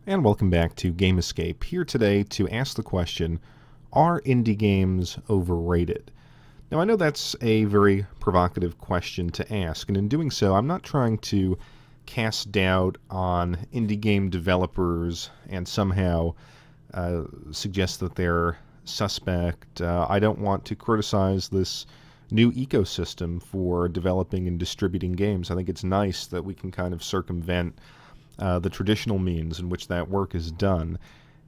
And welcome back to Game Escape, here today to ask the question, are indie games overrated? Now I know that's a very provocative question to ask, and in doing so I'm not trying to cast doubt on indie game developers and somehow suggest that they're suspect. I don't want to criticize this new ecosystem for developing and distributing games. I think it's nice that we can kind of circumvent the traditional means in which that work is done.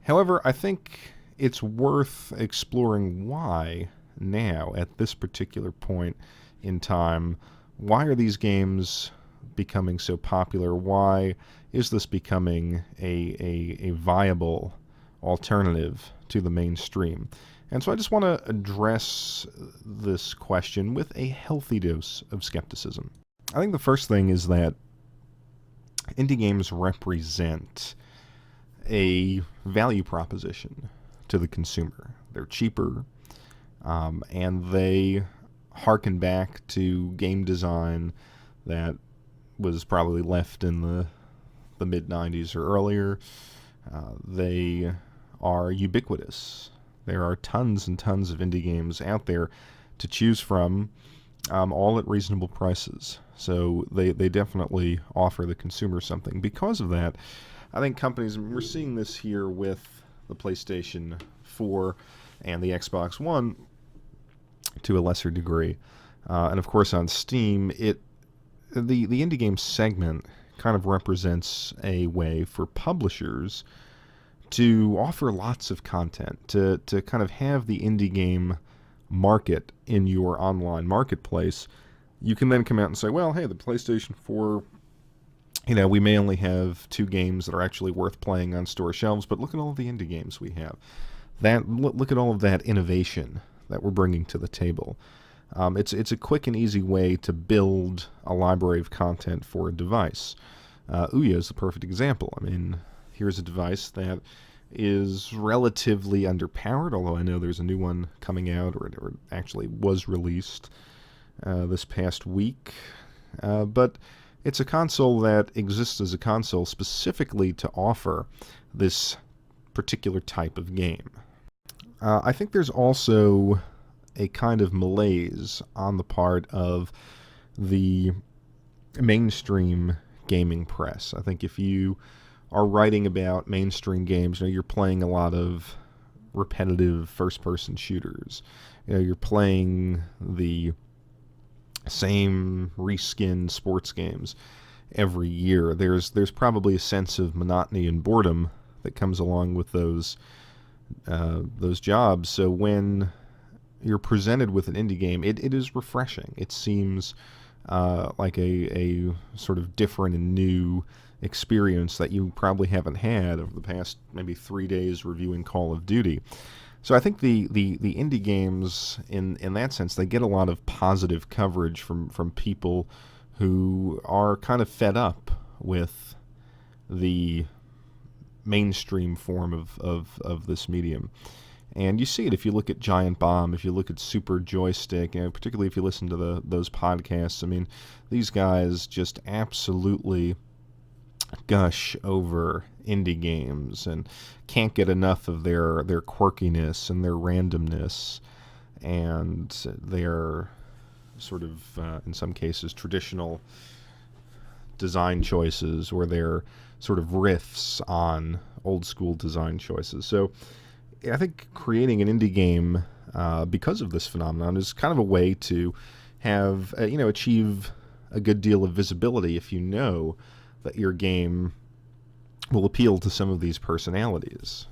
However, I think it's worth exploring why now, at this particular point in time, why are these games becoming so popular? Why is this becoming a viable alternative to the mainstream? And so I just want to address this question with a healthy dose of skepticism. I think the first thing is that indie games represent a value proposition to the consumer. They're cheaper, and they harken back to game design that was probably left in the mid-90s or earlier. They are ubiquitous. There are tons and tons of indie games out there to choose from, all at reasonable prices. So they definitely offer the consumer something. Because of that, I think companies, we're seeing this here with the PlayStation 4 and the Xbox One to a lesser degree. And of course on Steam, the indie game segment kind of represents a way for publishers to offer lots of content, to kind of have the indie game market in your online marketplace. You can then come out and say, well, hey, the PlayStation 4, we may only have 2 games that are actually worth playing on store shelves, but look at all the indie games we have. Look at all of that innovation that we're bringing to the table. It's a quick and easy way to build a library of content for a device. Ouya is the perfect example. I mean, here's a device that is relatively underpowered, although I know there's a new one coming out, or it actually was released this past week. But it's a console that exists as a console specifically to offer this particular type of game. I think there's also a kind of malaise on the part of the mainstream gaming press. I think if you are writing about mainstream games, you're playing a lot of repetitive first-person shooters. You're playing the same reskinned sports games every year. There's probably a sense of monotony and boredom that comes along with those jobs. So when you're presented with an indie game, it is refreshing. It seems like a sort of different and new experience that you probably haven't had over the past maybe 3 days reviewing Call of Duty. So I think the indie games, in that sense, they get a lot of positive coverage from people who are kind of fed up with the mainstream form of this medium. And you see it if you look at Giant Bomb, if you look at Super Joystick, particularly if you listen to those podcasts. I mean, these guys just absolutely gush over indie games and can't get enough of their quirkiness and their randomness and their sort of, in some cases, traditional design choices, or their sort of riffs on old school design choices. So I think creating an indie game because of this phenomenon is kind of a way to have, achieve a good deal of visibility if you know that your game will appeal to some of these personalities.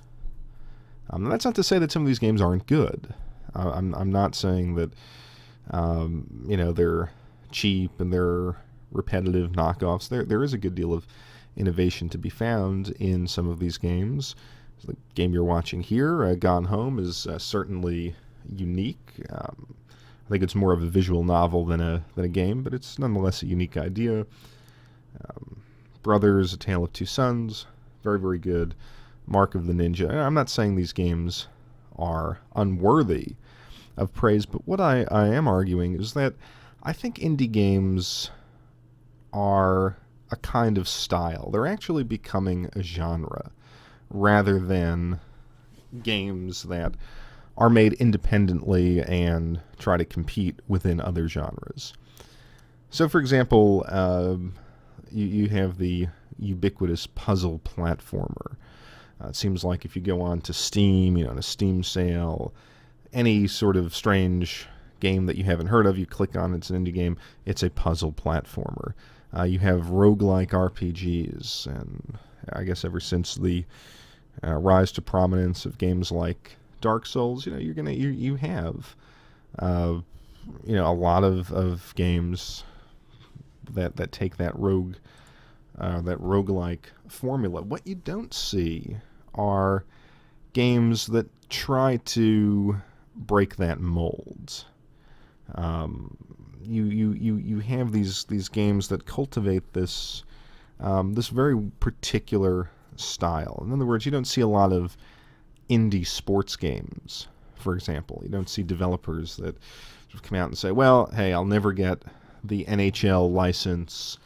That's not to say that some of these games aren't good. I'm not saying that they're cheap and they're repetitive knockoffs. There is a good deal of innovation to be found in some of these games. The game you're watching here, Gone Home, is certainly unique. I think it's more of a visual novel than a game, but it's nonetheless a unique idea. Brothers, A Tale of Two Sons, very, very good. Mark of the Ninja. I'm not saying these games are unworthy of praise, but what I am arguing is that I think indie games are a kind of style. They're actually becoming a genre. rather than games that are made independently and try to compete within other genres. So, for example, you have the ubiquitous puzzle platformer. It seems like if you go on to Steam, on a Steam sale, any sort of strange game that you haven't heard of, you click on it's an indie game, it's a puzzle platformer. You have roguelike RPGs, and I guess ever since the rise to prominence of games like Dark Souls, you have a lot of games that take that roguelike formula. What you don't see are games that try to break that mold. You have these games that cultivate this very particular style. In other words, you don't see a lot of indie sports games, for example. You don't see developers that come out and say, well, hey, I'll never get the NHL license,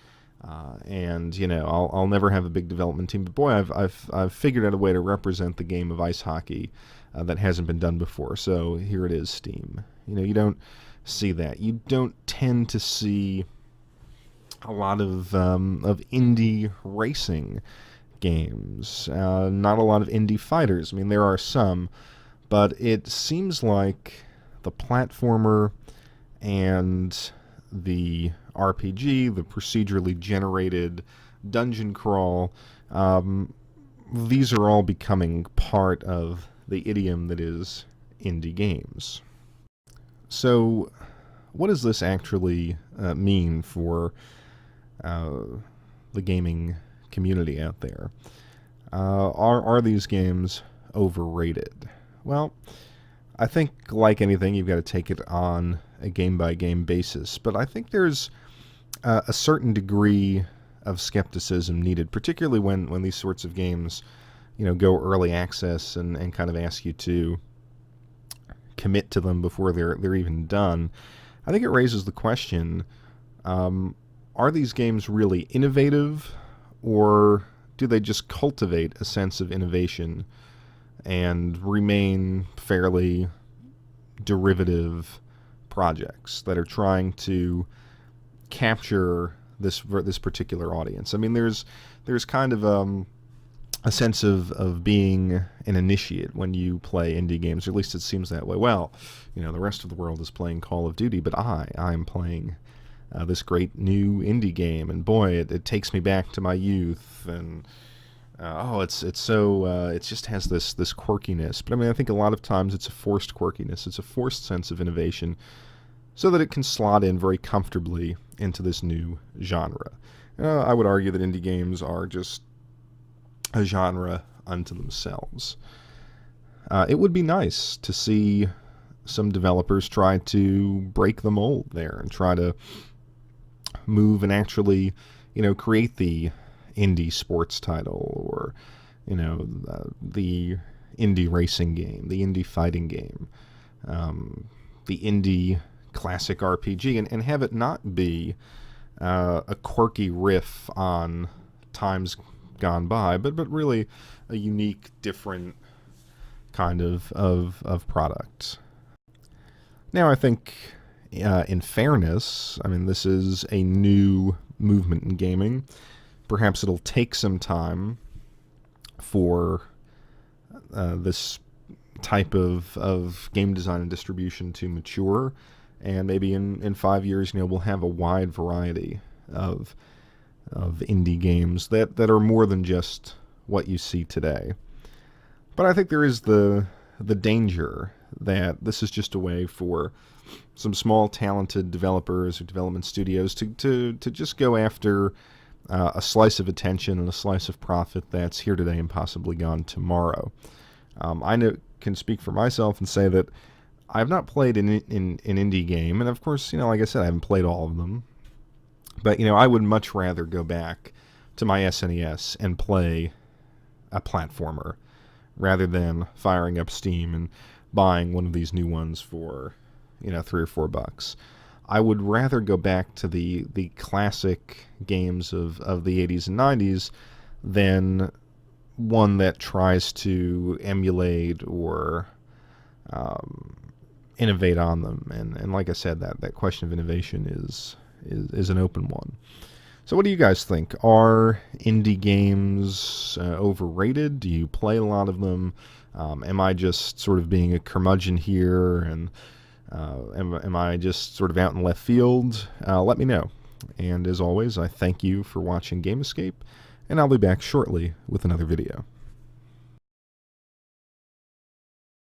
and I'll never have a big development team. But boy, I've figured out a way to represent the game of ice hockey that hasn't been done before. So here it is, Steam. You don't see that. You don't tend to see a lot of indie racing games. Not a lot of indie fighters. I mean, there are some, but it seems like the platformer and the RPG, the procedurally generated dungeon crawl, these are all becoming part of the idiom that is indie games. So, what does this actually mean for the gaming community out there? Are these games overrated? Well, I think, like anything, you've got to take it on a game-by-game basis. But I think there's a certain degree of skepticism needed, particularly when these sorts of games, go early access and kind of ask you to commit to them before they're even done. I think it raises the question, are these games really innovative, or do they just cultivate a sense of innovation and remain fairly derivative projects that are trying to capture this particular audience? I mean, there's kind of a sense of being an initiate when you play indie games, or at least it seems that way. Well, the rest of the world is playing Call of Duty, but I'm playing this great new indie game, and boy, it takes me back to my youth, and it's so it just has this quirkiness. But I mean, I think a lot of times it's a forced quirkiness. It's a forced sense of innovation, so that it can slot in very comfortably into this new genre. I would argue that indie games are just a genre unto themselves. It would be nice to see some developers try to break the mold there and try to move and actually, create the indie sports title, or, the indie racing game, the indie fighting game, the indie classic RPG, and have it not be a quirky riff on times gone by, but really a unique, different kind of product. Now, I think, in fairness, I mean, this is a new movement in gaming. Perhaps it'll take some time for this type of game design and distribution to mature, and maybe in 5 years, we'll have a wide variety of indie games that are more than just what you see today. But I think there is the danger that this is just a way for some small talented developers or development studios to just go after a slice of attention and a slice of profit that's here today and possibly gone tomorrow. I can speak for myself and say that I've not played an indie game, and of course, like I said, I haven't played all of them. But, I would much rather go back to my SNES and play a platformer rather than firing up Steam and buying one of these new ones for, $3 or $4. I would rather go back to the classic games of the 80s and 90s than one that tries to emulate or innovate on them. And like I said, that question of innovation is an open one. So what do you guys think? Are indie games overrated? Do you play a lot of them? Am I just sort of being a curmudgeon here, and am I just sort of out in left field? Let me know. And as always, I thank you for watching Game Escape, and I'll be back shortly with another video.